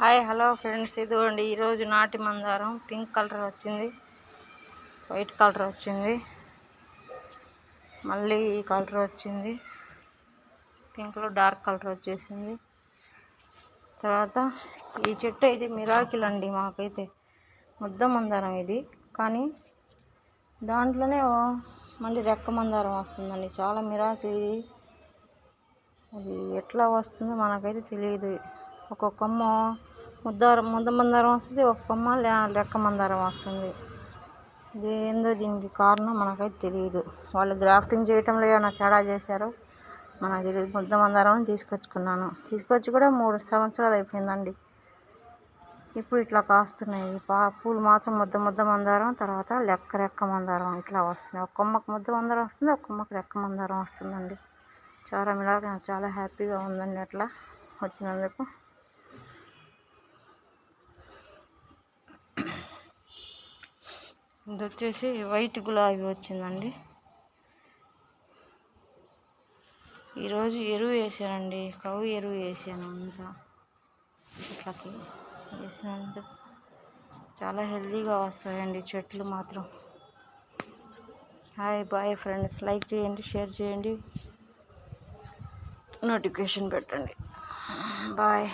Hi hello friends, ఇదిగోండి ఈరోజు నాటి మందారం పింక్ కలర్ వచ్చింది, వైట్ కలర్ వచ్చింది, మళ్ళీ ఈ కలర్ వచ్చింది, పింక్లో డార్క్ కలర్ వచ్చేసింది. తర్వాత ఈ చెట్టు అయితే మిరాకిల్ అండి, మాకైతే ముద్ద మందారం ఇది, కానీ దాంట్లోనే మళ్ళీ రెక్క మందారం వస్తుందండి. చాలా మిరాకిల్ ఇది. అది ఎట్లా వస్తుందో మనకైతే తెలియదు. ఒక్కొక్క కొమ్మ ముద్ద మందారం వస్తుంది, ఒక కొమ్మ రెక్క మందారం వస్తుంది. ఇది ఏందో దీనికి కారణం మనకైతే తెలియదు. వాళ్ళు గ్రాఫ్టింగ్ చేయటంలో ఏమైనా తేడా చేశారో మనకు తెలియదు. ముద్ద మందారం తీసుకొచ్చుకున్నాను, తీసుకొచ్చి కూడా 3 సంవత్సరాలు అయిపోయిందండి. ఇప్పుడు ఇట్లా కాస్తున్నాయి. పూలు మాత్రం ముద్ద మందారం, తర్వాత రెక్క మందారం ఇట్లా వస్తున్నాయి. ఒక కొమ్మకు ముద్ద మందారం వస్తుంది, ఒక కొమ్మకు రెక్క మందారం వస్తుందండి. చాలా మిలాగా చాలా హ్యాపీగా ఉందండి అట్లా వచ్చినందుకు. ఇది వచ్చేసి వైట్ గులాబీ వచ్చిందండి. ఈరోజు ఎరువు వేసానండి, కవ్వు ఎరువు వేసాను. అంతా ఇట్లకి వేసినందుకు చాలా హెల్తీగా వస్తాయండి చెట్లు మాత్రం. హాయ్ బాయ్ ఫ్రెండ్స్, లైక్ చేయండి, షేర్ చేయండి, నోటిఫికేషన్ పెట్టండి. బాయ్.